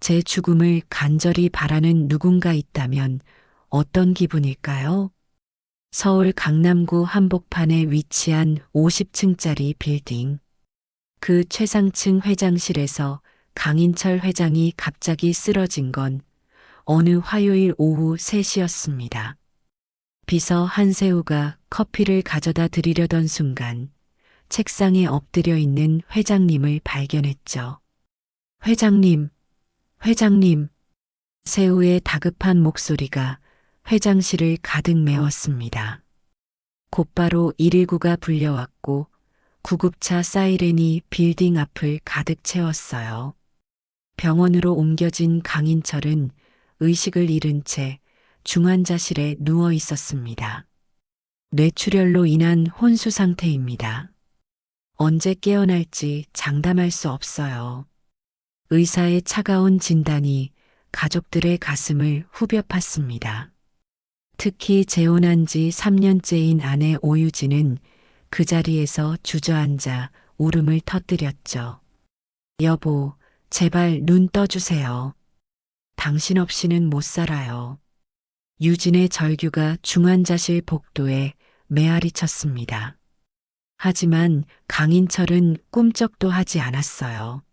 제 죽음을 간절히 바라는 누군가 있다면 어떤 기분일까요? 서울 강남구 한복판에 위치한 50층짜리 빌딩. 그 최상층 회장실에서 강인철 회장이 갑자기 쓰러진 건 어느 화요일 오후 3시였습니다. 비서 한세우가 커피를 가져다 드리려던 순간 책상에 엎드려 있는 회장님을 발견했죠. 회장님, 회장님. 세우의 다급한 목소리가 회장실을 가득 메웠습니다. 곧바로 119가 불려왔고 구급차 사이렌이 빌딩 앞을 가득 채웠어요. 병원으로 옮겨진 강인철은 의식을 잃은 채 중환자실에 누워 있었습니다. 뇌출혈로 인한 혼수 상태입니다. 언제 깨어날지 장담할 수 없어요. 의사의 차가운 진단이 가족들의 가슴을 후벼 팠습니다. 특히 재혼한 지 3년째인 아내 오유진은 그 자리에서 주저앉아 울음을 터뜨렸죠. 여보, 제발 눈 떠주세요. 당신 없이는 못 살아요. 유진의 절규가 중환자실 복도에 메아리 쳤습니다. 하지만 강인철은 꿈쩍도 하지 않았어요.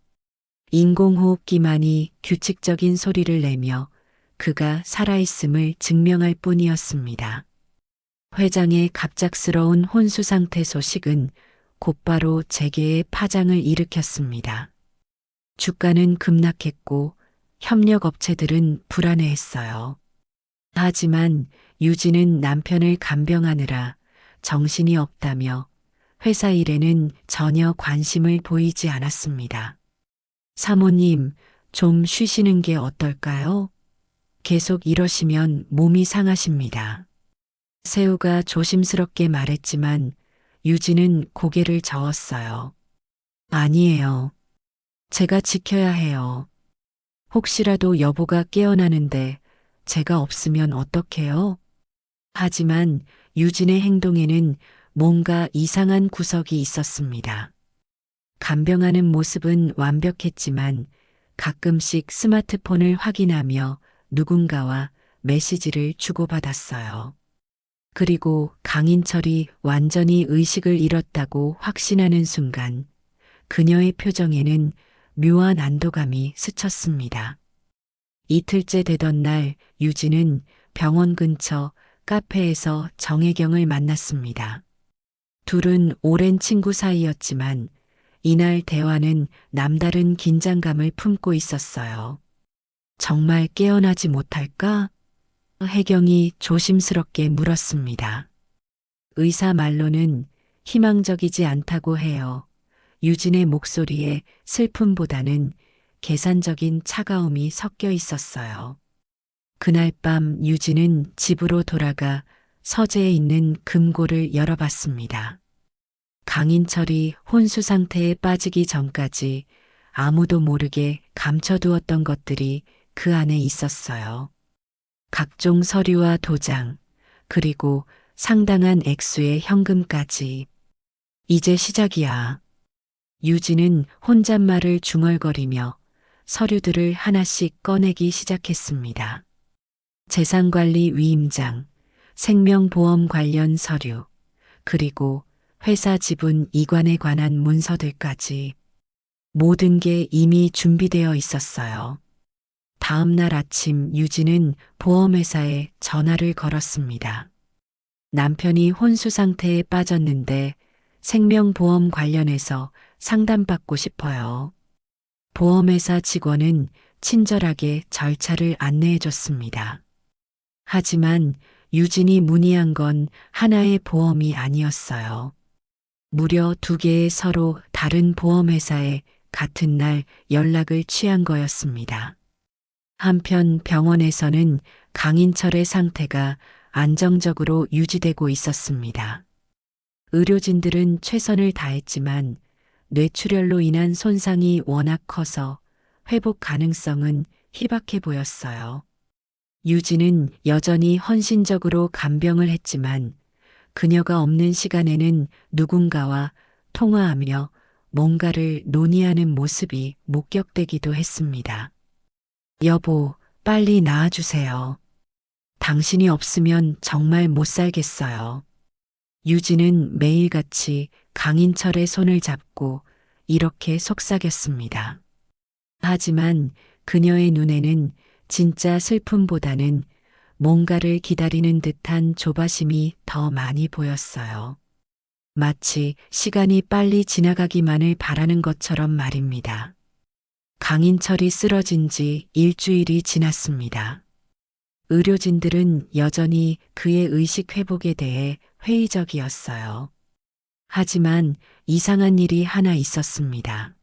인공호흡기만이 규칙적인 소리를 내며 그가 살아있음을 증명할 뿐이었습니다. 회장의 갑작스러운 혼수 상태 소식은 곧바로 재계의 파장을 일으켰습니다. 주가는 급락했고 협력업체들은 불안해했어요. 하지만 유진은 남편을 간병하느라 정신이 없다며 회사 일에는 전혀 관심을 보이지 않았습니다. 사모님, 좀 쉬시는 게 어떨까요? 계속 이러시면 몸이 상하십니다. 세우가 조심스럽게 말했지만 유진은 고개를 저었어요. 아니에요. 제가 지켜야 해요. 혹시라도 여보가 깨어나는데 제가 없으면 어떡해요? 하지만 유진의 행동에는 뭔가 이상한 구석이 있었습니다. 간병하는 모습은 완벽했지만 가끔씩 스마트폰을 확인하며 누군가와 메시지를 주고받았어요. 그리고 강인철이 완전히 의식을 잃었다고 확신하는 순간 그녀의 표정에는 묘한 안도감이 스쳤습니다. 이틀째 되던 날 유진은 병원 근처 카페에서 정혜경을 만났습니다. 둘은 오랜 친구 사이였지만 이날 대화는 남다른 긴장감을 품고 있었어요. 정말 깨어나지 못할까? 혜경이 조심스럽게 물었습니다. 의사 말로는 희망적이지 않다고 해요. 유진의 목소리에 슬픔보다는 계산적인 차가움이 섞여 있었어요. 그날 밤 유진은 집으로 돌아가 서재에 있는 금고를 열어봤습니다. 강인철이 혼수 상태에 빠지기 전까지 아무도 모르게 감춰두었던 것들이 그 안에 있었어요. 각종 서류와 도장, 그리고 상당한 액수의 현금까지. 이제 시작이야. 유진은 혼잣말을 중얼거리며 서류들을 하나씩 꺼내기 시작했습니다. 재산관리 위임장, 생명보험 관련 서류, 그리고 회사 지분 이관에 관한 문서들까지 모든 게 이미 준비되어 있었어요. 다음 날 아침 유진은 보험회사에 전화를 걸었습니다. 남편이 혼수 상태에 빠졌는데 생명보험 관련해서 상담받고 싶어요. 보험회사 직원은 친절하게 절차를 안내해 줬습니다. 하지만 유진이 문의한 건 하나의 보험이 아니었어요. 무려 2개의 서로 다른 보험회사에 같은 날 연락을 취한 거였습니다. 한편 병원에서는 강인철의 상태가 안정적으로 유지되고 있었습니다. 의료진들은 최선을 다했지만 뇌출혈로 인한 손상이 워낙 커서 회복 가능성은 희박해 보였어요. 유진은 여전히 헌신적으로 간병을 했지만 그녀가 없는 시간에는 누군가와 통화하며 뭔가를 논의하는 모습이 목격되기도 했습니다. 여보, 빨리 나와주세요. 당신이 없으면 정말 못 살겠어요. 유진은 매일같이 강인철의 손을 잡고 이렇게 속삭였습니다. 하지만 그녀의 눈에는 진짜 슬픔보다는 뭔가를 기다리는 듯한 조바심이 더 많이 보였어요. 마치 시간이 빨리 지나가기만을 바라는 것처럼 말입니다. 강인철이 쓰러진 지 일주일이 지났습니다. 의료진들은 여전히 그의 의식 회복에 대해 회의적이었어요. 하지만 이상한 일이 하나 있었습니다.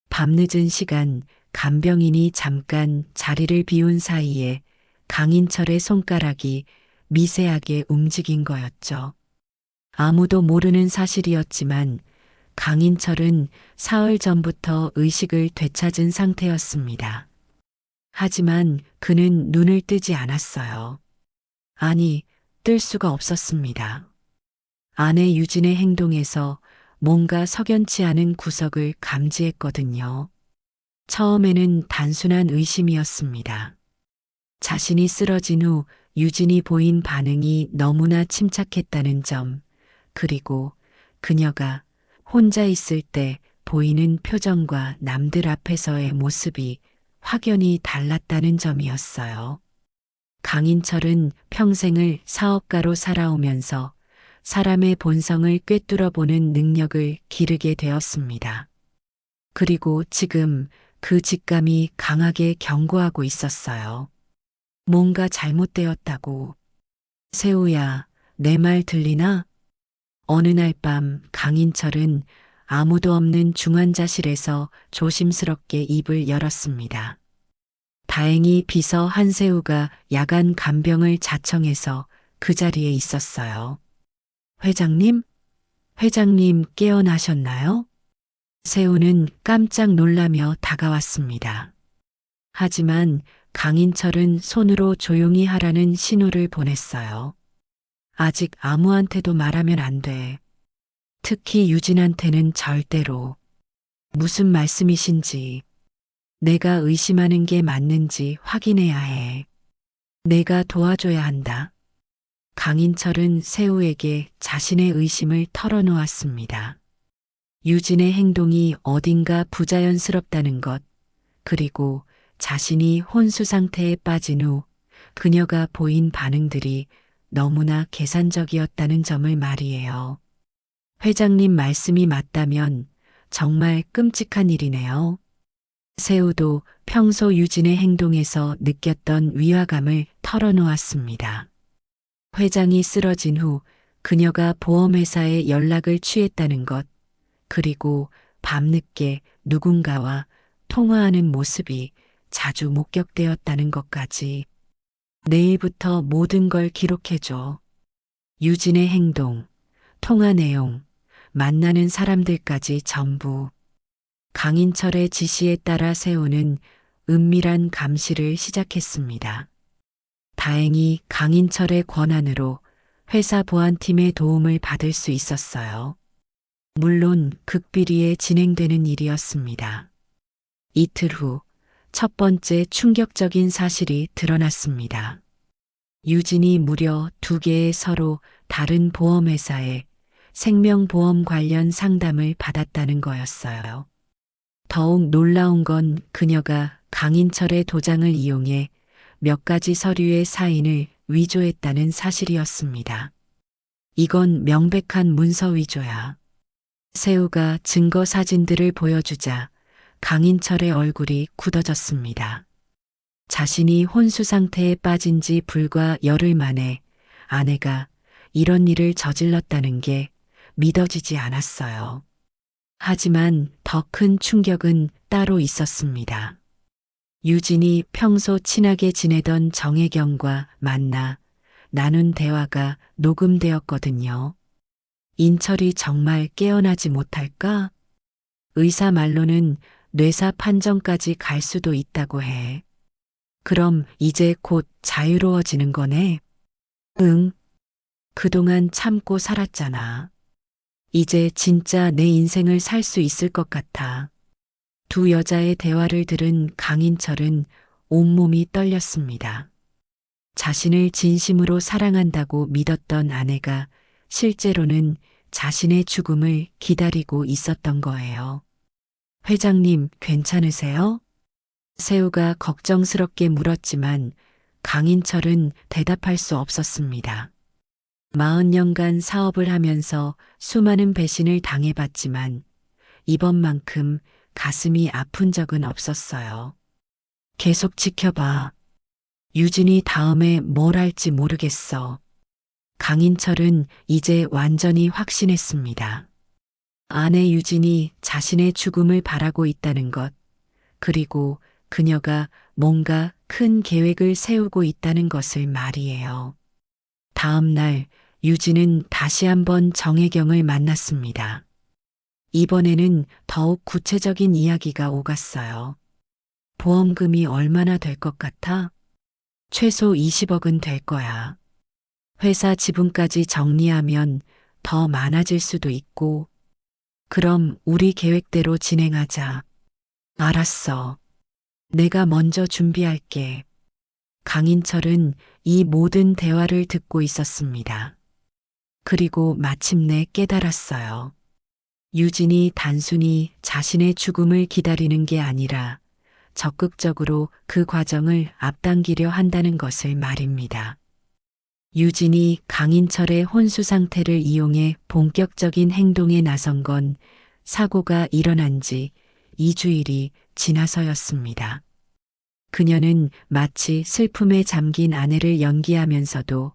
밤늦은 시간 간병인이 잠깐 자리를 비운 사이에 강인철의 손가락이 미세하게 움직인 거였죠. 아무도 모르는 사실이었지만 강인철은 사흘 전부터 의식을 되찾은 상태였습니다. 하지만 그는 눈을 뜨지 않았어요. 아니, 뜰 수가 없었습니다. 아내 유진의 행동에서 뭔가 석연치 않은 구석을 감지했거든요. 처음에는 단순한 의심이었습니다. 자신이 쓰러진 후 유진이 보인 반응이 너무나 침착했다는 점, 그리고 그녀가 혼자 있을 때 보이는 표정과 남들 앞에서의 모습이 확연히 달랐다는 점이었어요. 강인철은 평생을 사업가로 살아오면서 사람의 본성을 꿰뚫어 보는 능력을 기르게 되었습니다. 그리고 지금 그 직감이 강하게 경고하고 있었어요. 뭔가 잘못되었다고. 세우야, 내 말 들리나? 어느 날 밤 강인철은 아무도 없는 중환자실에서 조심스럽게 입을 열었습니다. 다행히 비서 한세우가 야간 간병을 자청해서 그 자리에 있었어요. 회장님? 회장님 깨어나셨나요? 세우는 깜짝 놀라며 다가왔습니다. 하지만 강인철은 손으로 조용히 하라는 신호를 보냈어요. 아직 아무한테도 말하면 안 돼. 특히 유진한테는 절대로. 무슨 말씀이신지, 내가 의심하는 게 맞는지 확인해야 해. 내가 도와줘야 한다. 강인철은 세우에게 자신의 의심을 털어놓았습니다. 유진의 행동이 어딘가 부자연스럽다는 것, 그리고 자신이 혼수 상태에 빠진 후 그녀가 보인 반응들이 너무나 계산적이었다는 점을 말이에요. 회장님 말씀이 맞다면 정말 끔찍한 일이네요. 세우도 평소 유진의 행동에서 느꼈던 위화감을 털어놓았습니다. 회장이 쓰러진 후 그녀가 보험회사에 연락을 취했다는 것, 그리고 밤늦게 누군가와 통화하는 모습이 자주 목격되었다는 것까지. 내일부터 모든 걸 기록해줘. 유진의 행동, 통화 내용, 만나는 사람들까지 전부. 강인철의 지시에 따라 세우는 은밀한 감시를 시작했습니다. 다행히 강인철의 권한으로 회사 보안팀의 도움을 받을 수 있었어요. 물론 극비리에 진행되는 일이었습니다. 이틀 후 첫 번째 충격적인 사실이 드러났습니다. 유진이 무려 2개의 서로 다른 보험회사에 생명보험 관련 상담을 받았다는 거였어요. 더욱 놀라운 건 그녀가 강인철의 도장을 이용해 몇 가지 서류의 사인을 위조했다는 사실이었습니다. 이건 명백한 문서 위조야. 세우가 증거 사진들을 보여주자 강인철의 얼굴이 굳어졌습니다. 자신이 혼수 상태에 빠진 지 불과 열흘 만에 아내가 이런 일을 저질렀다는 게 믿어지지 않았어요. 하지만 더 큰 충격은 따로 있었습니다. 유진이 평소 친하게 지내던 정혜경과 만나 나눈 대화가 녹음되었거든요. 인철이 정말 깨어나지 못할까? 의사 말로는 뇌사 판정까지 갈 수도 있다고 해. 그럼 이제 곧 자유로워지는 거네? 응. 그동안 참고 살았잖아. 이제 진짜 내 인생을 살 수 있을 것 같아. 두 여자의 대화를 들은 강인철은 온몸이 떨렸습니다. 자신을 진심으로 사랑한다고 믿었던 아내가 실제로는 자신의 죽음을 기다리고 있었던 거예요. 회장님, 괜찮으세요? 세우가 걱정스럽게 물었지만 강인철은 대답할 수 없었습니다. 40년간 사업을 하면서 수많은 배신을 당해봤지만 이번만큼 가슴이 아픈 적은 없었어요. 계속 지켜봐. 유진이 다음에 뭘 할지 모르겠어. 강인철은 이제 완전히 확신했습니다. 아내 유진이 자신의 죽음을 바라고 있다는 것, 그리고 그녀가 뭔가 큰 계획을 세우고 있다는 것을 말이에요. 다음 날 유진은 다시 한번 정혜경을 만났습니다. 이번에는 더욱 구체적인 이야기가 오갔어요. 보험금이 얼마나 될 것 같아? 최소 20억은 될 거야. 회사 지분까지 정리하면 더 많아질 수도 있고, 그럼 우리 계획대로 진행하자. 알았어. 내가 먼저 준비할게. 강인철은 이 모든 대화를 듣고 있었습니다. 그리고 마침내 깨달았어요. 유진이 단순히 자신의 죽음을 기다리는 게 아니라 적극적으로 그 과정을 앞당기려 한다는 것을 말입니다. 유진이 강인철의 혼수 상태를 이용해 본격적인 행동에 나선 건 사고가 일어난 지 2주일이 지나서였습니다. 그녀는 마치 슬픔에 잠긴 아내를 연기하면서도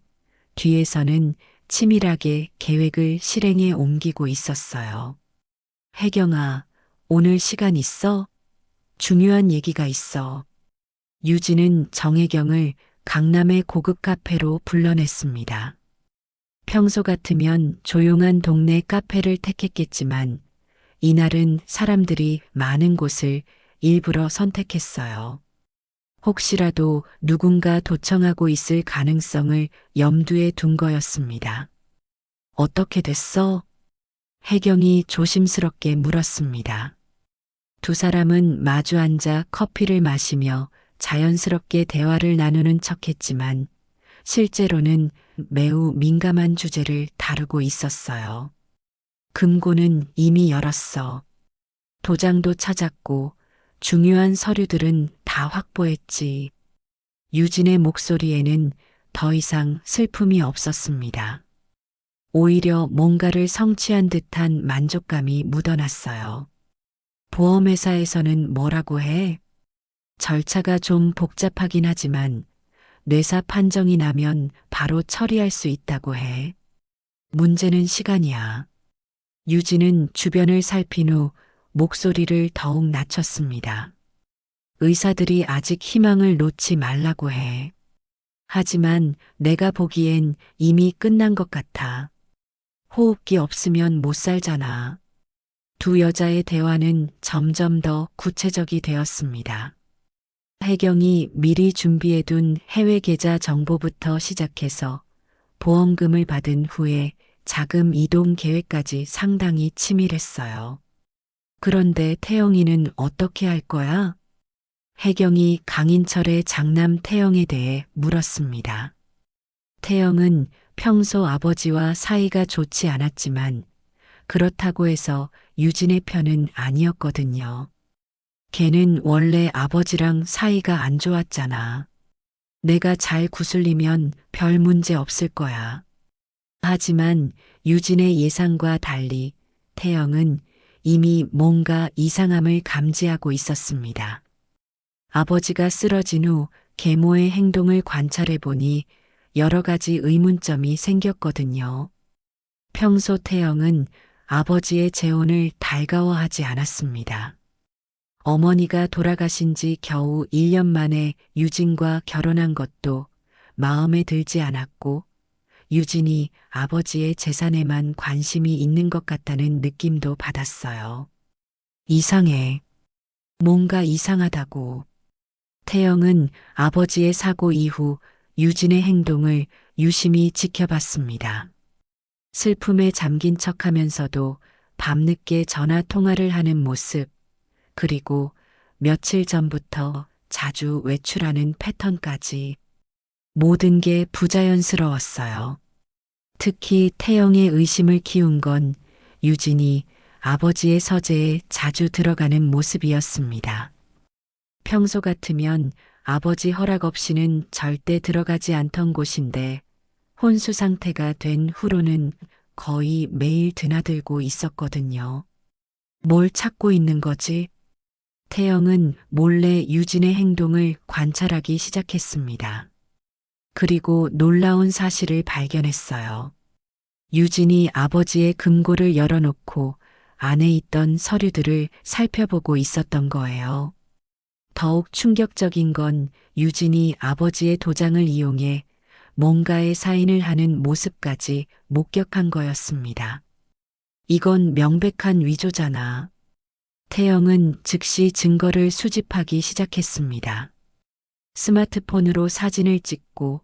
뒤에서는 치밀하게 계획을 실행에 옮기고 있었어요. 혜경아, 오늘 시간 있어? 중요한 얘기가 있어. 유진은 정혜경을 강남의 고급 카페로 불러냈습니다. 평소 같으면 조용한 동네 카페를 택했겠지만 이날은 사람들이 많은 곳을 일부러 선택했어요. 혹시라도 누군가 도청하고 있을 가능성을 염두에 둔 거였습니다. 어떻게 됐어? 혜경이 조심스럽게 물었습니다. 두 사람은 마주 앉아 커피를 마시며 자연스럽게 대화를 나누는 척했지만 실제로는 매우 민감한 주제를 다루고 있었어요. 금고는 이미 열었어. 도장도 찾았고 중요한 서류들은 다 확보했지. 유진의 목소리에는 더 이상 슬픔이 없었습니다. 오히려 뭔가를 성취한 듯한 만족감이 묻어났어요. 보험회사에서는 뭐라고 해? 절차가 좀 복잡하긴 하지만 뇌사 판정이 나면 바로 처리할 수 있다고 해. 문제는 시간이야. 유진은 주변을 살핀 후 목소리를 더욱 낮췄습니다. 의사들이 아직 희망을 놓지 말라고 해. 하지만 내가 보기엔 이미 끝난 것 같아. 호흡기 없으면 못 살잖아. 두 여자의 대화는 점점 더 구체적이 되었습니다. 혜경이 미리 준비해둔 해외 계좌 정보부터 시작해서 보험금을 받은 후에 자금 이동 계획까지 상당히 치밀했어요. 그런데 태영이는 어떻게 할 거야? 혜경이 강인철의 장남 태영에 대해 물었습니다. 태영은 평소 아버지와 사이가 좋지 않았지만 그렇다고 해서 유진의 편은 아니었거든요. 걔는 원래 아버지랑 사이가 안 좋았잖아. 내가 잘 구슬리면 별 문제 없을 거야. 하지만 유진의 예상과 달리 태영은 이미 뭔가 이상함을 감지하고 있었습니다. 아버지가 쓰러진 후 계모의 행동을 관찰해 보니 여러 가지 의문점이 생겼거든요. 평소 태영은 아버지의 재혼을 달가워하지 않았습니다. 어머니가 돌아가신 지 겨우 1년 만에 유진과 결혼한 것도 마음에 들지 않았고 유진이 아버지의 재산에만 관심이 있는 것 같다는 느낌도 받았어요. 이상해. 뭔가 이상하다고. 태영은 아버지의 사고 이후 유진의 행동을 유심히 지켜봤습니다. 슬픔에 잠긴 척하면서도 밤늦게 전화 통화를 하는 모습, 그리고 며칠 전부터 자주 외출하는 패턴까지 모든 게 부자연스러웠어요. 특히 태영의 의심을 키운 건 유진이 아버지의 서재에 자주 들어가는 모습이었습니다. 평소 같으면 아버지 허락 없이는 절대 들어가지 않던 곳인데 혼수 상태가 된 후로는 거의 매일 드나들고 있었거든요. 뭘 찾고 있는 거지? 태영은 몰래 유진의 행동을 관찰하기 시작했습니다. 그리고 놀라운 사실을 발견했어요. 유진이 아버지의 금고를 열어놓고 안에 있던 서류들을 살펴보고 있었던 거예요. 더욱 충격적인 건 유진이 아버지의 도장을 이용해 뭔가에 사인을 하는 모습까지 목격한 거였습니다. 이건 명백한 위조잖아. 태영은 즉시 증거를 수집하기 시작했습니다. 스마트폰으로 사진을 찍고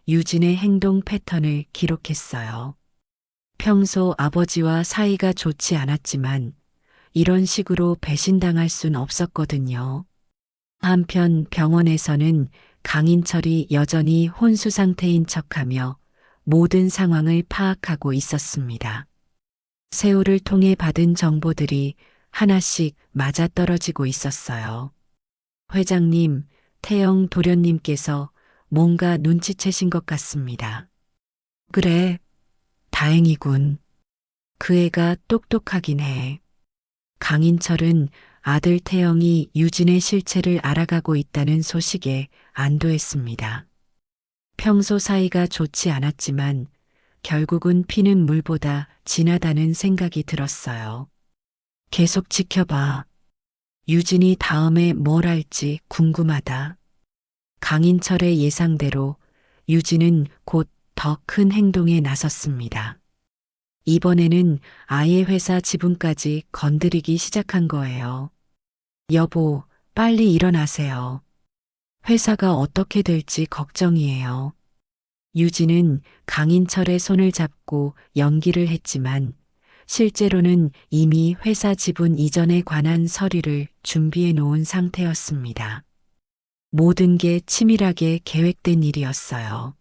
유진의 행동 패턴을 기록했어요. 평소 아버지와 사이가 좋지 않았지만 이런 식으로 배신당할 순 없었거든요. 한편 병원에서는 강인철이 여전히 혼수 상태인 척하며 모든 상황을 파악하고 있었습니다. 세우를 통해 받은 정보들이 하나씩 맞아떨어지고 있었어요. 회장님, 태영 도련님께서 뭔가 눈치채신 것 같습니다. 그래, 다행이군. 그 애가 똑똑하긴 해. 강인철은 아들 태영이 유진의 실체를 알아가고 있다는 소식에 안도했습니다. 평소 사이가 좋지 않았지만 결국은 피는 물보다 진하다는 생각이 들었어요. 계속 지켜봐. 유진이 다음에 뭘 할지 궁금하다. 강인철의 예상대로 유진은 곧 더 큰 행동에 나섰습니다. 이번에는 아예 회사 지분까지 건드리기 시작한 거예요. 여보, 빨리 일어나세요. 회사가 어떻게 될지 걱정이에요. 유진은 강인철의 손을 잡고 연기를 했지만 실제로는 이미 회사 지분 이전에 관한 서류를 준비해 놓은 상태였습니다. 모든 게 치밀하게 계획된 일이었어요.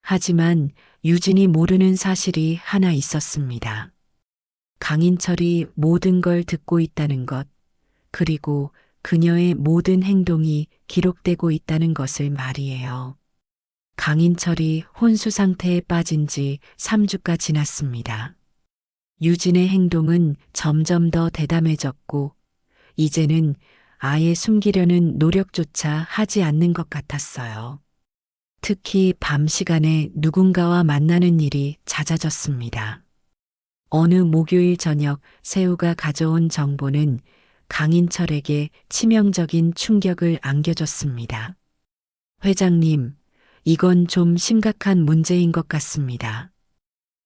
하지만 유진이 모르는 사실이 하나 있었습니다. 강인철이 모든 걸 듣고 있다는 것, 그리고 그녀의 모든 행동이 기록되고 있다는 것을 말이에요. 강인철이 혼수 상태에 빠진 지 3주가 지났습니다. 유진의 행동은 점점 더 대담해졌고, 이제는 아예 숨기려는 노력조차 하지 않는 것 같았어요. 특히 밤 시간에 누군가와 만나는 일이 잦아졌습니다. 어느 목요일 저녁 세우가 가져온 정보는 강인철에게 치명적인 충격을 안겨줬습니다. 회장님, 이건 좀 심각한 문제인 것 같습니다.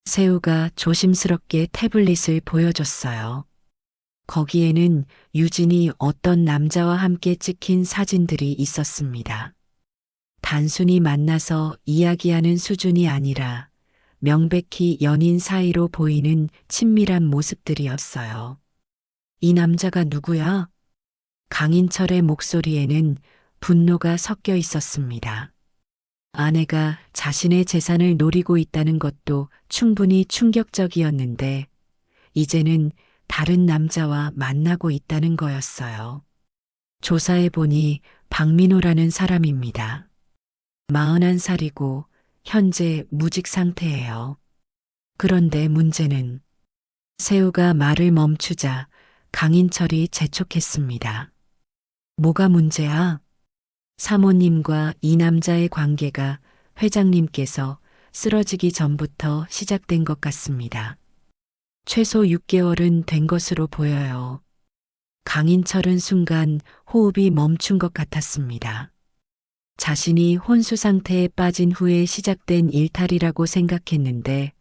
세우가 조심스럽게 태블릿을 보여줬어요. 거기에는 유진이 어떤 남자와 함께 찍힌 사진들이 있었습니다. 단순히 만나서 이야기하는 수준이 아니라 명백히 연인 사이로 보이는 친밀한 모습들이었어요. 이 남자가 누구야? 강인철의 목소리에는 분노가 섞여 있었습니다. 아내가 자신의 재산을 노리고 있다는 것도 충분히 충격적이었는데 이제는 다른 남자와 만나고 있다는 거였어요. 조사해보니 박민호라는 사람입니다. 41살이고 현재 무직 상태예요. 그런데 문제는 세우가 말을 멈추자 강인철이 재촉했습니다. 뭐가 문제야? 사모님과 이 남자의 관계가 회장님께서 쓰러지기 전부터 시작된 것 같습니다. 최소 6개월은 된 것으로 보여요. 강인철은 순간 호흡이 멈춘 것 같았습니다. 자신이 혼수 상태에 빠진 후에 시작된 일탈이라고 생각했는데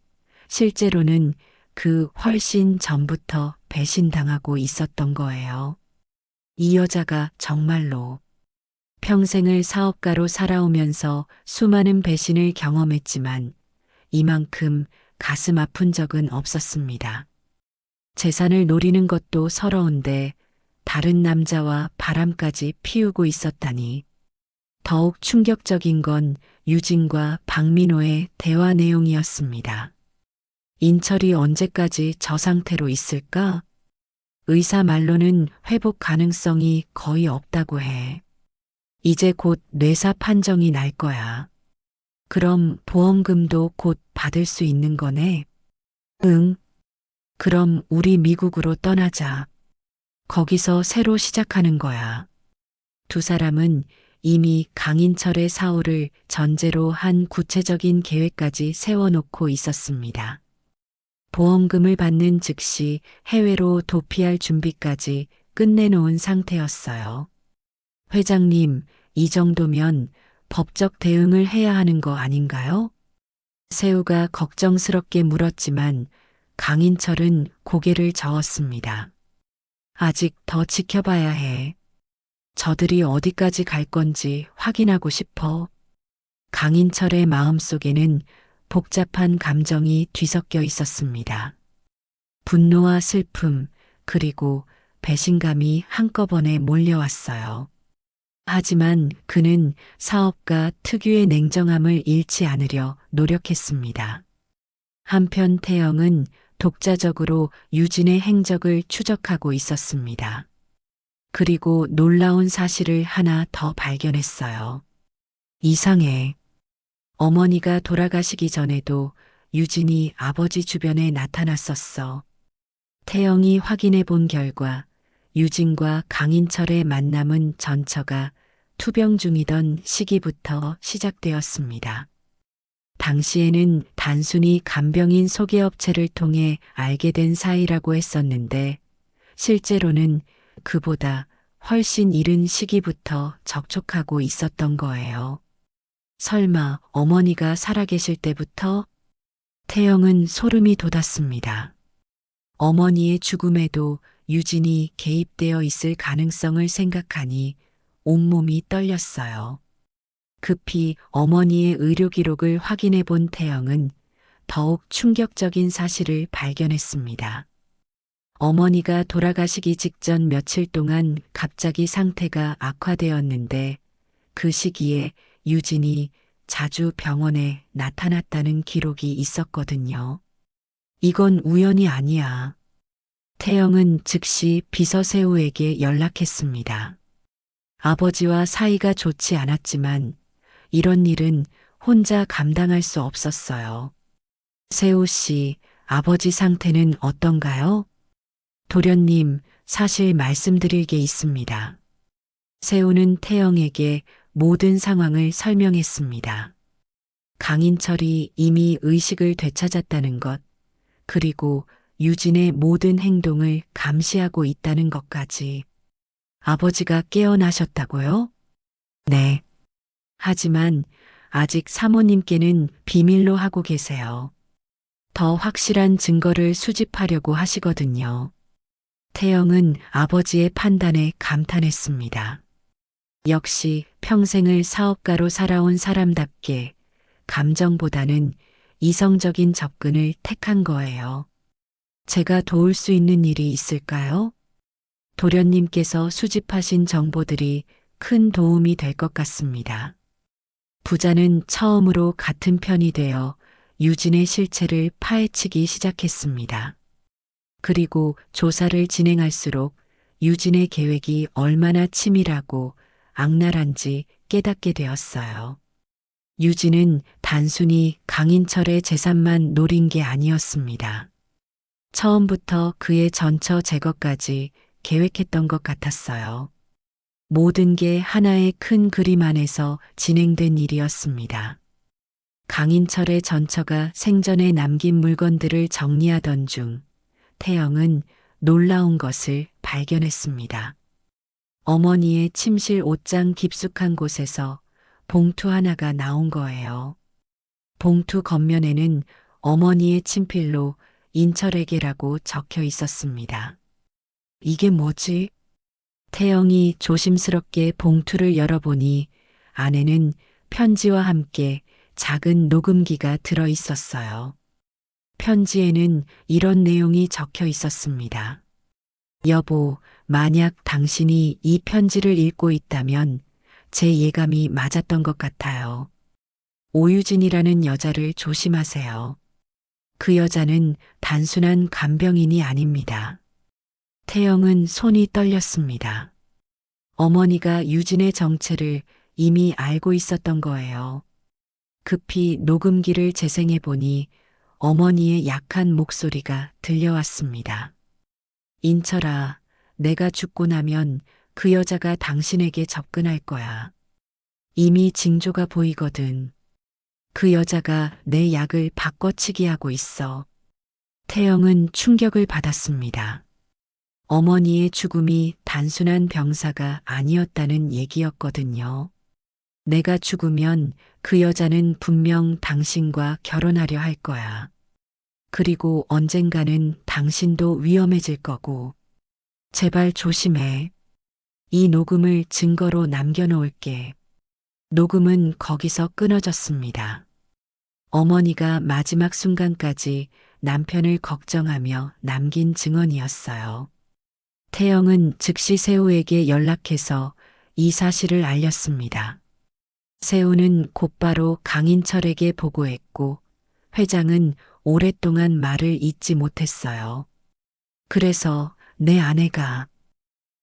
실제로는 그 훨씬 전부터 배신당하고 있었던 거예요. 이 여자가 정말로 평생을 사업가로 살아오면서 수많은 배신을 경험했지만 이만큼 가슴 아픈 적은 없었습니다. 재산을 노리는 것도 서러운데 다른 남자와 바람까지 피우고 있었다니. 더욱 충격적인 건 유진과 박민호의 대화 내용이었습니다. 인철이 언제까지 저 상태로 있을까? 의사 말로는 회복 가능성이 거의 없다고 해. 이제 곧 뇌사 판정이 날 거야. 그럼 보험금도 곧 받을 수 있는 거네? 응. 그럼 우리 미국으로 떠나자. 거기서 새로 시작하는 거야. 두 사람은 이미 강인철의 사후를 전제로 한 구체적인 계획까지 세워놓고 있었습니다. 보험금을 받는 즉시 해외로 도피할 준비까지 끝내놓은 상태였어요. 회장님, 이 정도면 법적 대응을 해야 하는 거 아닌가요? 세우가 걱정스럽게 물었지만 강인철은 고개를 저었습니다. 아직 더 지켜봐야 해. 저들이 어디까지 갈 건지 확인하고 싶어. 강인철의 마음속에는 복잡한 감정이 뒤섞여 있었습니다. 분노와 슬픔, 그리고 배신감이 한꺼번에 몰려왔어요. 하지만 그는 사업가 특유의 냉정함을 잃지 않으려 노력했습니다. 한편 태영은 독자적으로 유진의 행적을 추적하고 있었습니다. 그리고 놀라운 사실을 하나 더 발견했어요. 이상해. 어머니가 돌아가시기 전에도 유진이 아버지 주변에 나타났었어. 태영이 확인해 본 결과 유진과 강인철의 만남은 전처가 투병 중이던 시기부터 시작되었습니다. 당시에는 단순히 간병인 소개업체를 통해 알게 된 사이라고 했었는데 실제로는 그보다 훨씬 이른 시기부터 접촉하고 있었던 거예요. 설마 어머니가 살아계실 때부터? 태영은 소름이 돋았습니다. 어머니의 죽음에도 유진이 개입되어 있을 가능성을 생각하니 온몸이 떨렸어요. 급히 어머니의 의료 기록을 확인해 본 태영은 더욱 충격적인 사실을 발견했습니다. 어머니가 돌아가시기 직전 며칠 동안 갑자기 상태가 악화되었는데 그 시기에 유진이 자주 병원에 나타났다는 기록이 있었거든요. 이건 우연이 아니야. 태영은 즉시 비서 세우에게 연락했습니다. 아버지와 사이가 좋지 않았지만 이런 일은 혼자 감당할 수 없었어요. 세우 씨, 아버지 상태는 어떤가요? 도련님, 사실 말씀드릴 게 있습니다. 세우는 태영에게 모든 상황을 설명했습니다. 강인철이 이미 의식을 되찾았다는 것, 그리고 유진의 모든 행동을 감시하고 있다는 것까지. 아버지가 깨어나셨다고요? 네. 하지만 아직 사모님께는 비밀로 하고 계세요. 더 확실한 증거를 수집하려고 하시거든요. 태영은 아버지의 판단에 감탄했습니다. 역시 평생을 사업가로 살아온 사람답게 감정보다는 이성적인 접근을 택한 거예요. 제가 도울 수 있는 일이 있을까요? 도련님께서 수집하신 정보들이 큰 도움이 될 것 같습니다. 부자는 처음으로 같은 편이 되어 유진의 실체를 파헤치기 시작했습니다. 그리고 조사를 진행할수록 유진의 계획이 얼마나 치밀하고 악랄한지 깨닫게 되었어요. 유진은 단순히 강인철의 재산만 노린 게 아니었습니다. 처음부터 그의 전처 제거까지 계획했던 것 같았어요. 모든 게 하나의 큰 그림 안에서 진행된 일이었습니다. 강인철의 전처가 생전에 남긴 물건들을 정리하던 중 태영은 놀라운 것을 발견했습니다. 어머니의 침실 옷장 깊숙한 곳에서 봉투 하나가 나온 거예요. 봉투 겉면에는 어머니의 친필로 인철에게라고 적혀 있었습니다. 이게 뭐지? 태영이 조심스럽게 봉투를 열어보니 안에는 편지와 함께 작은 녹음기가 들어 있었어요. 편지에는 이런 내용이 적혀 있었습니다. 여보, 만약 당신이 이 편지를 읽고 있다면 제 예감이 맞았던 것 같아요. 오유진이라는 여자를 조심하세요. 그 여자는 단순한 간병인이 아닙니다. 태영은 손이 떨렸습니다. 어머니가 유진의 정체를 이미 알고 있었던 거예요. 급히 녹음기를 재생해 보니 어머니의 약한 목소리가 들려왔습니다. 인철아, 내가 죽고 나면 그 여자가 당신에게 접근할 거야. 이미 징조가 보이거든. 그 여자가 내 약을 바꿔치기 하고 있어. 태영은 충격을 받았습니다. 어머니의 죽음이 단순한 병사가 아니었다는 얘기였거든요. 내가 죽으면 그 여자는 분명 당신과 결혼하려 할 거야. 그리고 언젠가는 당신도 위험해질 거고. 제발 조심해. 이 녹음을 증거로 남겨놓을게. 녹음은 거기서 끊어졌습니다. 어머니가 마지막 순간까지 남편을 걱정하며 남긴 증언이었어요. 태영은 즉시 세우에게 연락해서 이 사실을 알렸습니다. 세우는 곧바로 강인철에게 보고했고 회장은 오랫동안 말을 잇지 못했어요. 그래서 내 아내가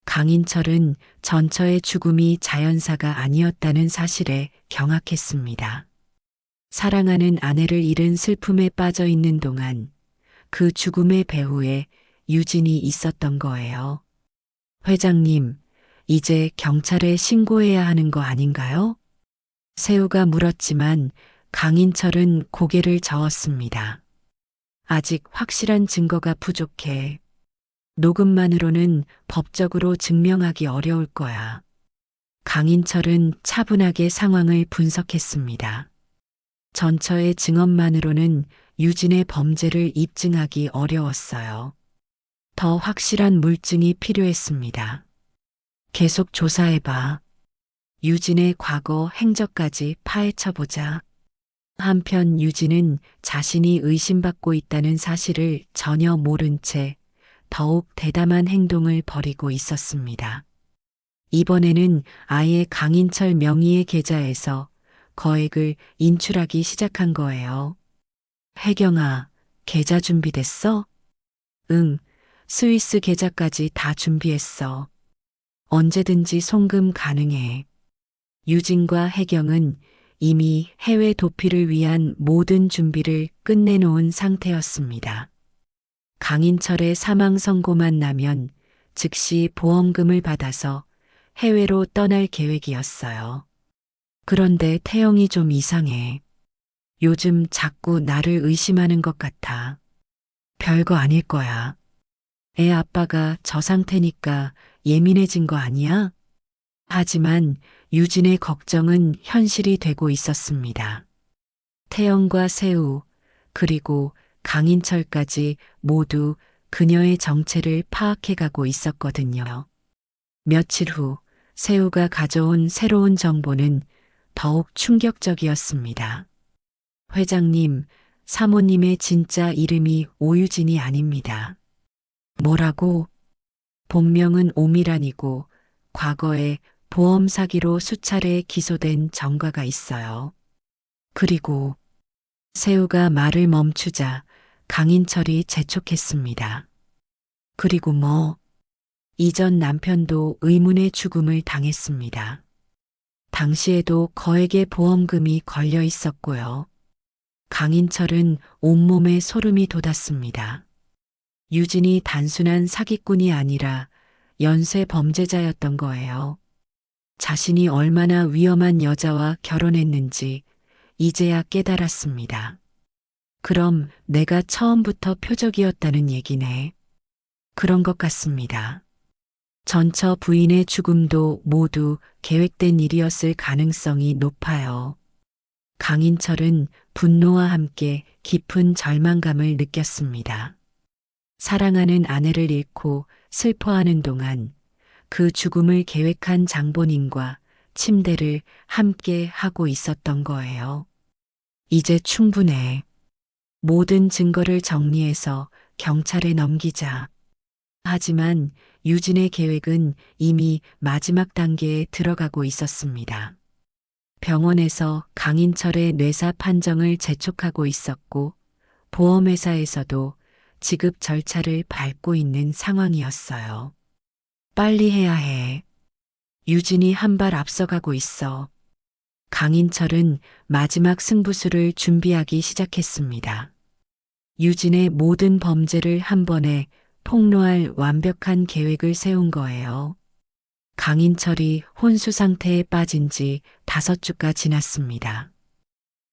강인철은 전처의 죽음이 자연사가 아니었다는 사실에 경악했습니다. 사랑하는 아내를 잃은 슬픔에 빠져 있는 동안 그 죽음의 배후에 유진이 있었던 거예요. 회장님, 이제 경찰에 신고해야 하는 거 아닌가요? 세우가 물었지만 강인철은 고개를 저었습니다. 아직 확실한 증거가 부족해. 녹음만으로는 법적으로 증명하기 어려울 거야. 강인철은 차분하게 상황을 분석했습니다. 전처의 증언만으로는 유진의 범죄를 입증하기 어려웠어요. 더 확실한 물증이 필요했습니다. 계속 조사해봐. 유진의 과거 행적까지 파헤쳐보자. 한편 유진은 자신이 의심받고 있다는 사실을 전혀 모른 채 더욱 대담한 행동을 벌이고 있었습니다. 이번에는 아예 강인철 명의의 계좌에서 거액을 인출하기 시작한 거예요. 혜경아, 계좌 준비됐어? 응, 스위스 계좌까지 다 준비했어. 언제든지 송금 가능해. 유진과 혜경은 이미 해외 도피를 위한 모든 준비를 끝내놓은 상태였습니다. 강인철의 사망 선고만 나면 즉시 보험금을 받아서 해외로 떠날 계획이었어요. 그런데 태영이 좀 이상해. 요즘 자꾸 나를 의심하는 것 같아. 별거 아닐 거야. 애 아빠가 저 상태니까 예민해진 거 아니야? 하지만 유진의 걱정은 현실이 되고 있었습니다. 태영과 세우, 그리고 강인철까지 모두 그녀의 정체를 파악해가고 있었거든요. 며칠 후 세우가 가져온 새로운 정보는 더욱 충격적이었습니다. 회장님, 사모님의 진짜 이름이 오유진이 아닙니다. 뭐라고? 본명은 오미란이고 과거에 보험 사기로 수차례 기소된 전과가 있어요. 그리고 세우가 말을 멈추자 강인철이 재촉했습니다. 그리고 뭐? 이전 남편도 의문의 죽음을 당했습니다. 당시에도 거액의 보험금이 걸려 있었고요. 강인철은 온몸에 소름이 돋았습니다. 유진이 단순한 사기꾼이 아니라 연쇄 범죄자였던 거예요. 자신이 얼마나 위험한 여자와 결혼했는지 이제야 깨달았습니다. 그럼 내가 처음부터 표적이었다는 얘기네. 그런 것 같습니다. 전처 부인의 죽음도 모두 계획된 일이었을 가능성이 높아요. 강인철은 분노와 함께 깊은 절망감을 느꼈습니다. 사랑하는 아내를 잃고 슬퍼하는 동안 그 죽음을 계획한 장본인과 침대를 함께 하고 있었던 거예요. 이제 충분해. 모든 증거를 정리해서 경찰에 넘기자. 하지만 유진의 계획은 이미 마지막 단계에 들어가고 있었습니다. 병원에서 강인철의 뇌사 판정을 재촉하고 있었고 보험회사에서도 지급 절차를 밟고 있는 상황이었어요. 빨리 해야 해. 유진이 한 발 앞서가고 있어. 강인철은 마지막 승부수를 준비하기 시작했습니다. 유진의 모든 범죄를 한 번에 폭로할 완벽한 계획을 세운 거예요. 강인철이 혼수 상태에 빠진 지 5주가 지났습니다.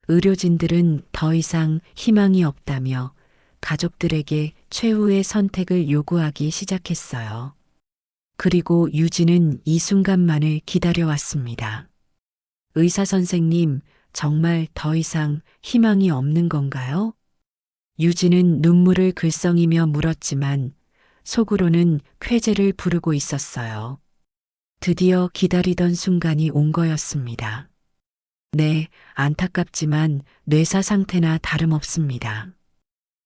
의료진들은 더 이상 희망이 없다며 가족들에게 최후의 선택을 요구하기 시작했어요. 그리고 유진은 이 순간만을 기다려왔습니다. 의사 선생님, 정말 더 이상 희망이 없는 건가요? 유진은 눈물을 글썽이며 물었지만 속으로는 쾌재를 부르고 있었어요. 드디어 기다리던 순간이 온 거였습니다. 네, 안타깝지만 뇌사 상태나 다름없습니다.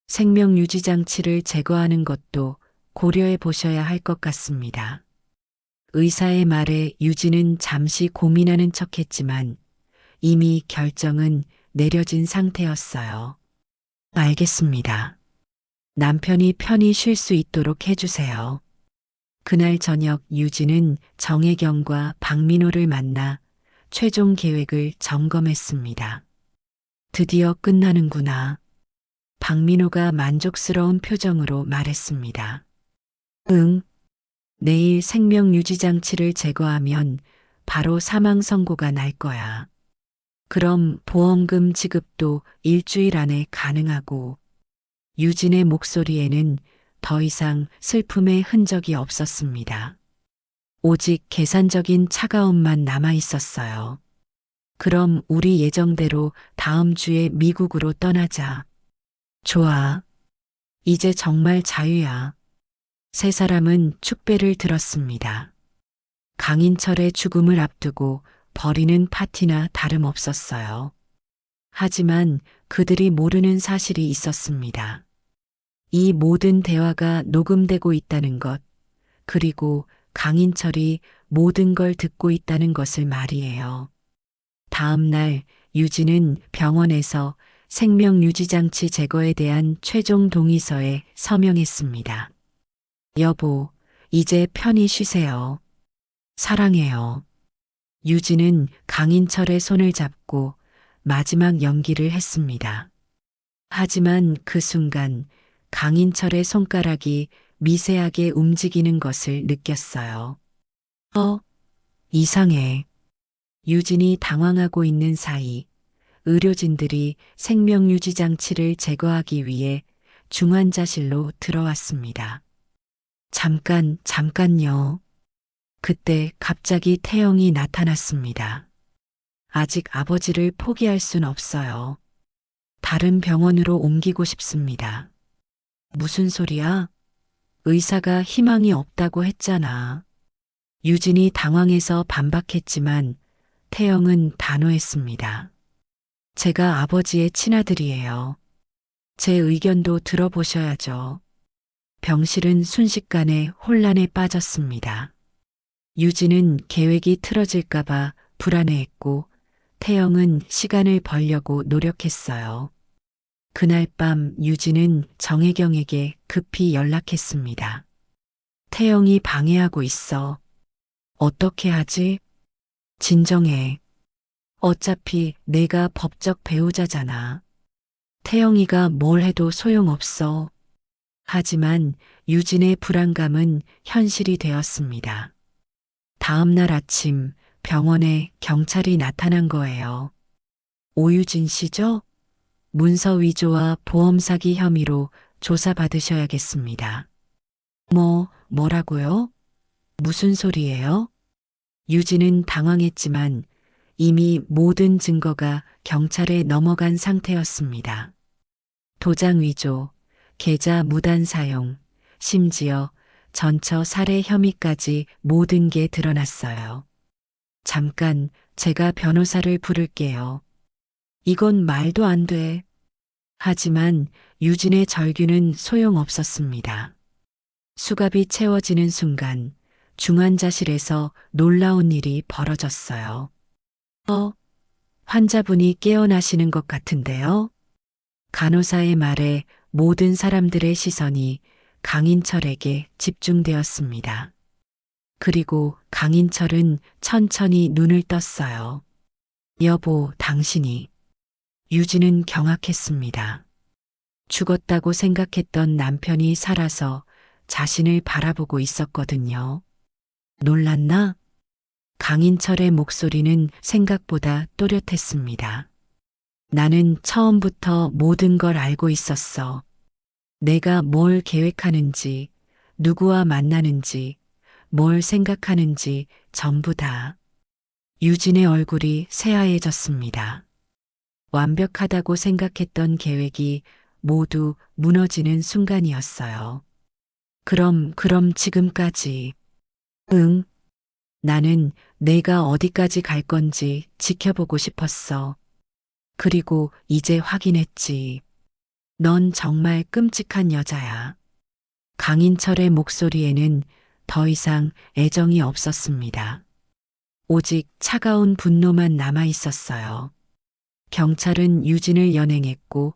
생명 유지 장치를 제거하는 것도 고려해 보셔야 할 것 같습니다. 의사의 말에 유진은 잠시 고민하는 척했지만 이미 결정은 내려진 상태였어요. 알겠습니다. 남편이 편히 쉴 수 있도록 해주세요. 그날 저녁 유진은 정혜경과 박민호를 만나 최종 계획을 점검했습니다. 드디어 끝나는구나. 박민호가 만족스러운 표정으로 말했습니다. 응. 내일 생명유지장치를 제거하면 바로 사망 선고가 날 거야. 그럼 보험금 지급도 일주일 안에 가능하고 유진의 목소리에는 더 이상 슬픔의 흔적이 없었습니다. 오직 계산적인 차가움만 남아 있었어요. 그럼 우리 예정대로 다음 주에 미국으로 떠나자. 좋아. 이제 정말 자유야. 세 사람은 축배를 들었습니다. 강인철의 죽음을 앞두고 벌이는 파티나 다름없었어요. 하지만 그들이 모르는 사실이 있었습니다. 이 모든 대화가 녹음되고 있다는 것, 그리고 강인철이 모든 걸 듣고 있다는 것을 말이에요. 다음 날 유진은 병원에서 생명유지장치 제거에 대한 최종 동의서에 서명했습니다. 여보, 이제 편히 쉬세요. 사랑해요. 유진은 강인철의 손을 잡고 마지막 연기를 했습니다. 하지만 그 순간 강인철의 손가락이 미세하게 움직이는 것을 느꼈어요. 이상해. 유진이 당황하고 있는 사이 의료진들이 생명유지장치를 제거하기 위해 중환자실로 들어왔습니다. 잠깐요. 그때 갑자기 태영이 나타났습니다. 아직 아버지를 포기할 순 없어요. 다른 병원으로 옮기고 싶습니다. 무슨 소리야? 의사가 희망이 없다고 했잖아. 유진이 당황해서 반박했지만 태영은 단호했습니다. 제가 아버지의 친아들이에요. 제 의견도 들어보셔야죠. 병실은 순식간에 혼란에 빠졌습니다. 유진은 계획이 틀어질까봐 불안해했고 태영은 시간을 벌려고 노력했어요. 그날 밤 유진은 정혜경에게 급히 연락했습니다. 태영이 방해하고 있어. 어떻게 하지? 진정해. 어차피 내가 법적 배우자잖아. 태영이가 뭘 해도 소용없어. 하지만 유진의 불안감은 현실이 되었습니다. 다음 날 아침 병원에 경찰이 나타난 거예요. 오유진 씨죠? 문서 위조와 보험 사기 혐의로 조사받으셔야겠습니다. 뭐라고요? 무슨 소리예요? 유진은 당황했지만 이미 모든 증거가 경찰에 넘어간 상태였습니다. 도장 위조, 계좌 무단 사용, 심지어 전처 살해 혐의까지 모든 게 드러났어요. 잠깐, 제가 변호사를 부를게요. 이건 말도 안 돼. 하지만 유진의 절규는 소용없었습니다. 수갑이 채워지는 순간 중환자실에서 놀라운 일이 벌어졌어요. 환자분이 깨어나시는 것 같은데요. 간호사의 말에 모든 사람들의 시선이 강인철에게 집중되었습니다. 그리고 강인철은 천천히 눈을 떴어요. 여보, 당신이. 유진은 경악했습니다. 죽었다고 생각했던 남편이 살아서 자신을 바라보고 있었거든요. 놀랐나? 강인철의 목소리는 생각보다 또렷했습니다. 나는 처음부터 모든 걸 알고 있었어. 내가 뭘 계획하는지, 누구와 만나는지, 뭘 생각하는지 전부 다. 유진의 얼굴이 새하얘졌습니다. 완벽하다고 생각했던 계획이 모두 무너지는 순간이었어요. 그럼 지금까지. 응, 나는 내가 어디까지 갈 건지 지켜보고 싶었어. 그리고 이제 확인했지. 넌 정말 끔찍한 여자야. 강인철의 목소리에는 더 이상 애정이 없었습니다. 오직 차가운 분노만 남아 있었어요. 경찰은 유진을 연행했고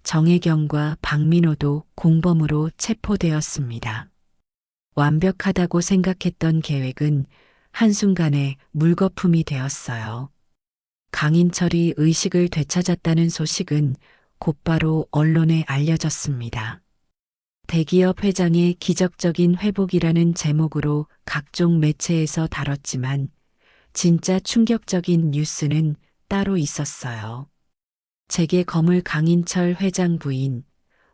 정혜경과 박민호도 공범으로 체포되었습니다. 완벽하다고 생각했던 계획은 한순간에 물거품이 되었어요. 강인철이 의식을 되찾았다는 소식은 곧바로 언론에 알려졌습니다. 대기업 회장의 기적적인 회복이라는 제목으로 각종 매체에서 다뤘지만 진짜 충격적인 뉴스는 따로 있었어요. 재계 거물 강인철 회장 부인,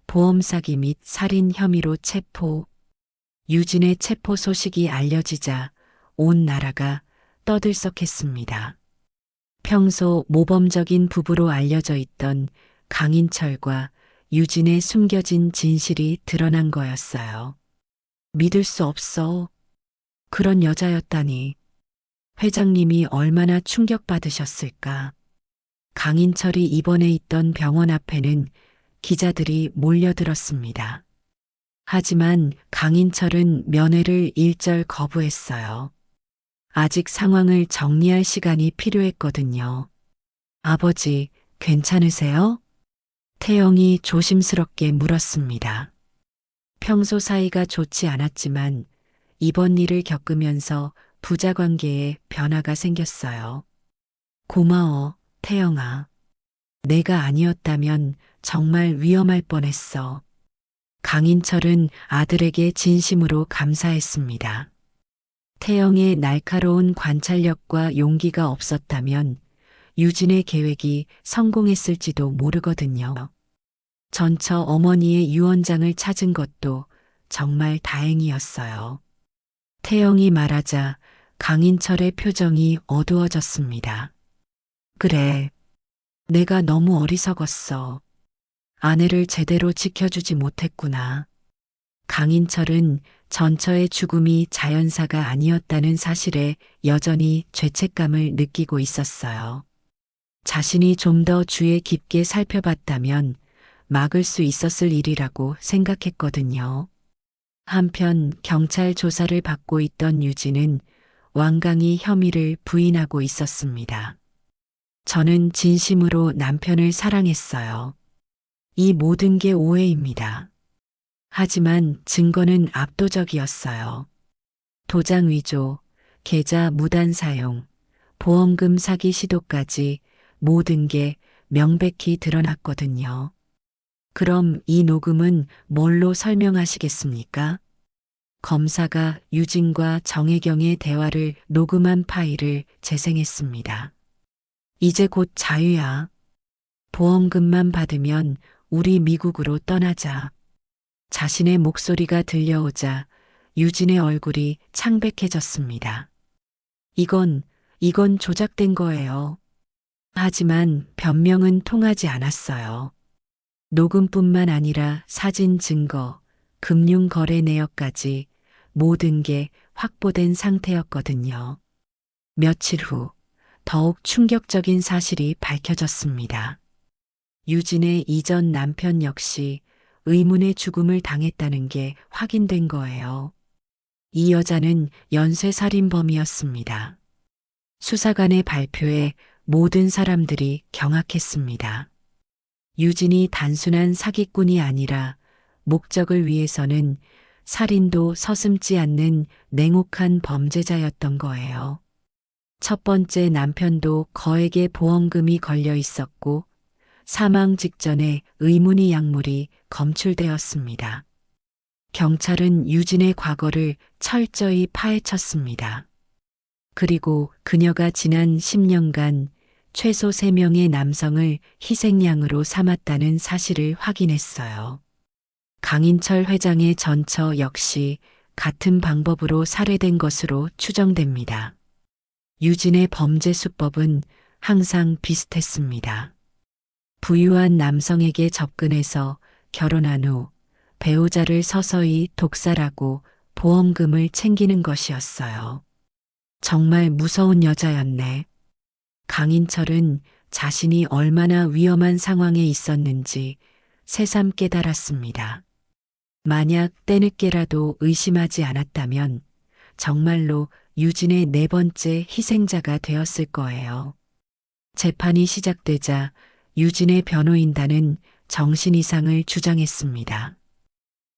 보험 사기 및 살인 혐의로 체포. 유진의 체포 소식이 알려지자 온 나라가 떠들썩했습니다. 평소 모범적인 부부로 알려져 있던 강인철과 유진의 숨겨진 진실이 드러난 거였어요. 믿을 수 없어. 그런 여자였다니. 회장님이 얼마나 충격받으셨을까. 강인철이 입원해 있던 병원 앞에는 기자들이 몰려들었습니다. 하지만 강인철은 면회를 일절 거부했어요. 아직 상황을 정리할 시간이 필요했거든요. 아버지, 괜찮으세요? 태영이 조심스럽게 물었습니다. 평소 사이가 좋지 않았지만 이번 일을 겪으면서 부자 관계에 변화가 생겼어요. 고마워, 태영아. 내가 아니었다면 정말 위험할 뻔했어. 강인철은 아들에게 진심으로 감사했습니다. 태영의 날카로운 관찰력과 용기가 없었다면 유진의 계획이 성공했을지도 모르거든요. 전처 어머니의 유언장을 찾은 것도 정말 다행이었어요. 태영이 말하자 강인철의 표정이 어두워졌습니다. 그래, 내가 너무 어리석었어. 아내를 제대로 지켜주지 못했구나. 강인철은 전처의 죽음이 자연사가 아니었다는 사실에 여전히 죄책감을 느끼고 있었어요. 자신이 좀 더 주의 깊게 살펴봤다면 막을 수 있었을 일이라고 생각했거든요. 한편 경찰 조사를 받고 있던 유진은 완강히 혐의를 부인하고 있었습니다. 저는 진심으로 남편을 사랑했어요. 이 모든 게 오해입니다. 하지만 증거는 압도적이었어요. 도장 위조, 계좌 무단 사용, 보험금 사기 시도까지 모든 게 명백히 드러났거든요. 그럼 이 녹음은 뭘로 설명하시겠습니까? 검사가 유진과 정혜경의 대화를 녹음한 파일을 재생했습니다. 이제 곧 자유야. 보험금만 받으면 우리 미국으로 떠나자. 자신의 목소리가 들려오자 유진의 얼굴이 창백해졌습니다. 이건 조작된 거예요. 하지만 변명은 통하지 않았어요. 녹음뿐만 아니라 사진 증거, 금융 거래 내역까지 모든 게 확보된 상태였거든요. 며칠 후 더욱 충격적인 사실이 밝혀졌습니다. 유진의 이전 남편 역시 의문의 죽음을 당했다는 게 확인된 거예요. 이 여자는 연쇄살인범이었습니다. 수사관의 발표에 모든 사람들이 경악했습니다. 유진이 단순한 사기꾼이 아니라 목적을 위해서는 살인도 서슴지 않는 냉혹한 범죄자였던 거예요. 첫 번째 남편도 거액의 보험금이 걸려 있었고 사망 직전에 의문의 약물이 검출되었습니다. 경찰은 유진의 과거를 철저히 파헤쳤습니다. 그리고 그녀가 지난 10년간 최소 3명의 남성을 희생양으로 삼았다는 사실을 확인했어요. 강인철 회장의 전처 역시 같은 방법으로 살해된 것으로 추정됩니다. 유진의 범죄 수법은 항상 비슷했습니다. 부유한 남성에게 접근해서 결혼한 후 배우자를 서서히 독살하고 보험금을 챙기는 것이었어요. 정말 무서운 여자였네. 강인철은 자신이 얼마나 위험한 상황에 있었는지 새삼 깨달았습니다. 만약 때늦게라도 의심하지 않았다면 정말로 유진의 4번째 희생자가 되었을 거예요. 재판이 시작되자 유진의 변호인단은 정신 이상을 주장했습니다.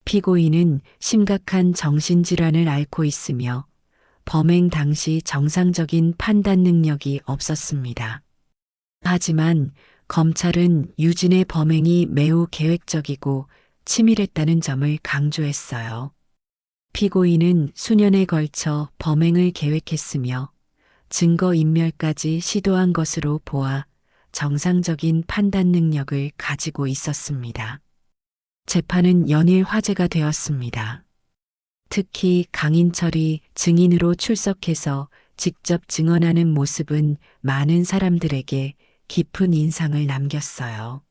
피고인은 심각한 정신질환을 앓고 있으며 범행 당시 정상적인 판단 능력이 없었습니다. 하지만 검찰은 유진의 범행이 매우 계획적이고 치밀했다는 점을 강조했어요. 피고인은 수년에 걸쳐 범행을 계획했으며 증거인멸까지 시도한 것으로 보아 정상적인 판단 능력을 가지고 있었습니다. 재판은 연일 화제가 되었습니다. 특히 강인철이 증인으로 출석해서 직접 증언하는 모습은 많은 사람들에게 깊은 인상을 남겼어요.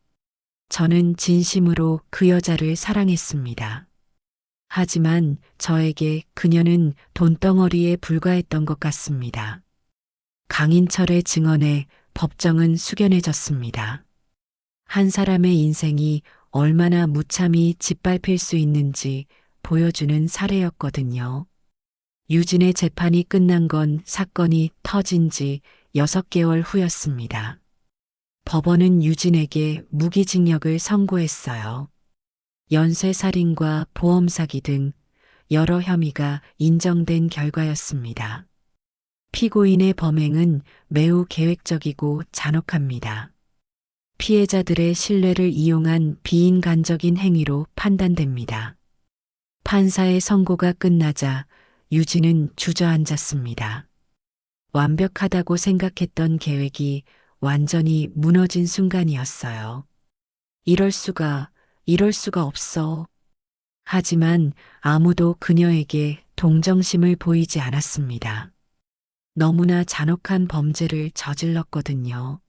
저는 진심으로 그 여자를 사랑했습니다. 하지만 저에게 그녀는 돈덩어리에 불과했던 것 같습니다. 강인철의 증언에 법정은 숙연해졌습니다. 한 사람의 인생이 얼마나 무참히 짓밟힐 수 있는지 보여주는 사례였거든요. 유진의 재판이 끝난 건 사건이 터진 지 6개월 후였습니다. 법원은 유진에게 무기징역을 선고했어요. 연쇄살인과 보험사기 등 여러 혐의가 인정된 결과였습니다. 피고인의 범행은 매우 계획적이고 잔혹합니다. 피해자들의 신뢰를 이용한 비인간적인 행위로 판단됩니다. 판사의 선고가 끝나자 유진은 주저앉았습니다. 완벽하다고 생각했던 계획이 완전히 무너진 순간이었어요. 이럴 수가 없어. 하지만 아무도 그녀에게 동정심을 보이지 않았습니다. 너무나 잔혹한 범죄를 저질렀거든요.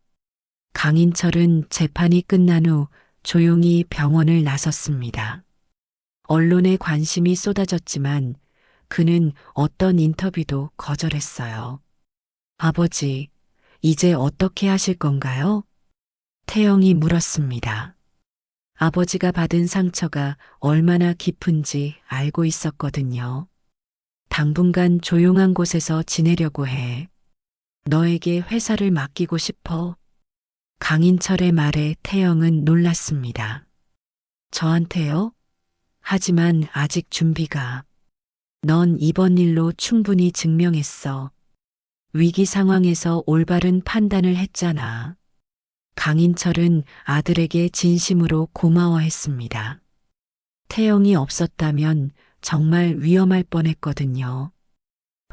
강인철은 재판이 끝난 후 조용히 병원을 나섰습니다. 언론에 관심이 쏟아졌지만 그는 어떤 인터뷰도 거절했어요. 아버지, 이제 어떻게 하실 건가요? 태영이 물었습니다. 아버지가 받은 상처가 얼마나 깊은지 알고 있었거든요. 당분간 조용한 곳에서 지내려고 해. 너에게 회사를 맡기고 싶어. 강인철의 말에 태영은 놀랐습니다. 저한테요? 하지만 아직 준비가. 넌 이번 일로 충분히 증명했어. 위기 상황에서 올바른 판단을 했잖아. 강인철은 아들에게 진심으로 고마워했습니다. 태영이 없었다면 정말 위험할 뻔했거든요.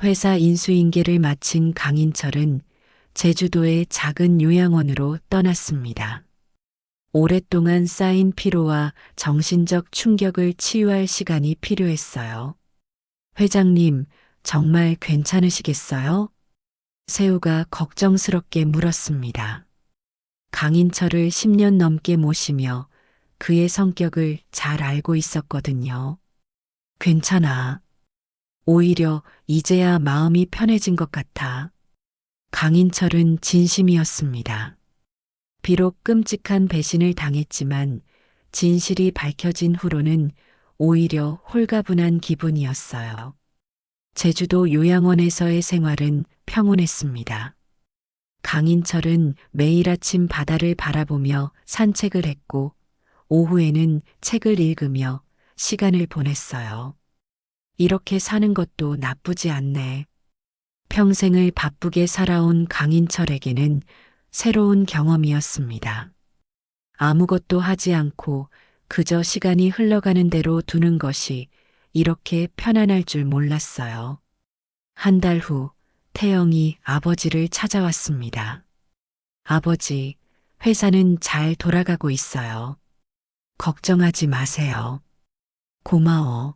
회사 인수인계를 마친 강인철은 제주도의 작은 요양원으로 떠났습니다. 오랫동안 쌓인 피로와 정신적 충격을 치유할 시간이 필요했어요. 회장님, 정말 괜찮으시겠어요? 세우가 걱정스럽게 물었습니다. 강인철을 10년 넘게 모시며 그의 성격을 잘 알고 있었거든요. 괜찮아. 오히려 이제야 마음이 편해진 것 같아. 강인철은 진심이었습니다. 비록 끔찍한 배신을 당했지만 진실이 밝혀진 후로는 오히려 홀가분한 기분이었어요. 제주도 요양원에서의 생활은 평온했습니다. 강인철은 매일 아침 바다를 바라보며 산책을 했고 오후에는 책을 읽으며 시간을 보냈어요. 이렇게 사는 것도 나쁘지 않네. 평생을 바쁘게 살아온 강인철에게는 새로운 경험이었습니다. 아무것도 하지 않고 그저 시간이 흘러가는 대로 두는 것이 이렇게 편안할 줄 몰랐어요. 한 달 후 태영이 아버지를 찾아왔습니다. 아버지, 회사는 잘 돌아가고 있어요. 걱정하지 마세요. 고마워.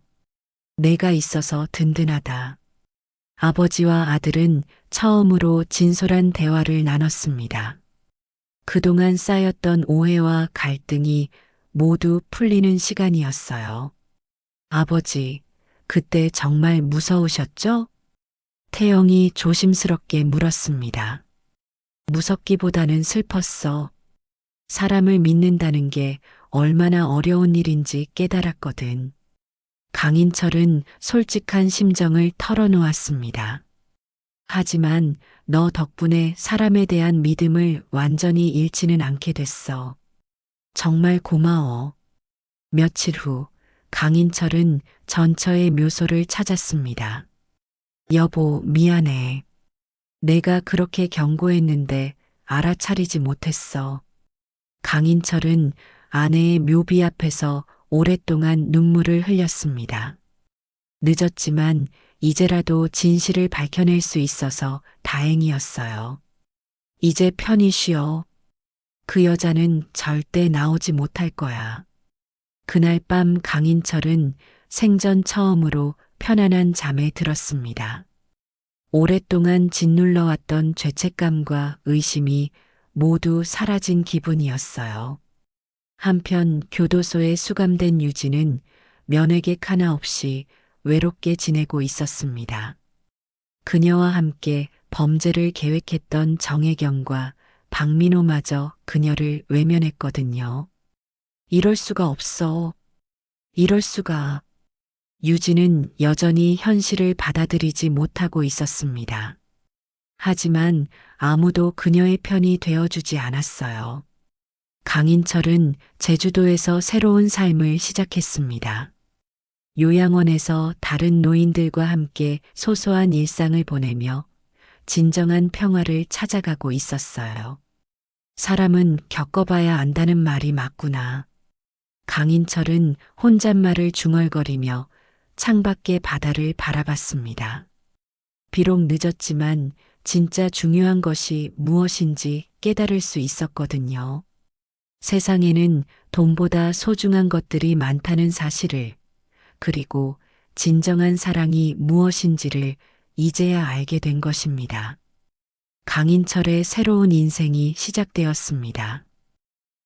내가 있어서 든든하다. 아버지와 아들은 처음으로 진솔한 대화를 나눴습니다. 그동안 쌓였던 오해와 갈등이 모두 풀리는 시간이었어요. 아버지, 그때 정말 무서우셨죠? 태영이 조심스럽게 물었습니다. 무섭기보다는 슬펐어. 사람을 믿는다는 게 얼마나 어려운 일인지 깨달았거든. 강인철은 솔직한 심정을 털어놓았습니다. 하지만 너 덕분에 사람에 대한 믿음을 완전히 잃지는 않게 됐어. 정말 고마워. 며칠 후 강인철은 전처의 묘소를 찾았습니다. 여보, 미안해. 내가 그렇게 경고했는데 알아차리지 못했어. 강인철은 아내의 묘비 앞에서 오랫동안 눈물을 흘렸습니다. 늦었지만 이제라도 진실을 밝혀낼 수 있어서 다행이었어요. 이제 편히 쉬어. 그 여자는 절대 나오지 못할 거야. 그날 밤 강인철은 생전 처음으로 편안한 잠에 들었습니다. 오랫동안 짓눌러왔던 죄책감과 의심이 모두 사라진 기분이었어요. 한편 교도소에 수감된 유진은 면회객 하나 없이 외롭게 지내고 있었습니다. 그녀와 함께 범죄를 계획했던 정혜경과 박민호마저 그녀를 외면했거든요. 이럴 수가 없어. 이럴 수가. 유진은 여전히 현실을 받아들이지 못하고 있었습니다. 하지만 아무도 그녀의 편이 되어주지 않았어요. 강인철은 제주도에서 새로운 삶을 시작했습니다. 요양원에서 다른 노인들과 함께 소소한 일상을 보내며 진정한 평화를 찾아가고 있었어요. 사람은 겪어봐야 안다는 말이 맞구나. 강인철은 혼잣말을 중얼거리며 창밖의 바다를 바라봤습니다. 비록 늦었지만 진짜 중요한 것이 무엇인지 깨달을 수 있었거든요. 세상에는 돈보다 소중한 것들이 많다는 사실을, 그리고 진정한 사랑이 무엇인지를 이제야 알게 된 것입니다. 강인철의 새로운 인생이 시작되었습니다.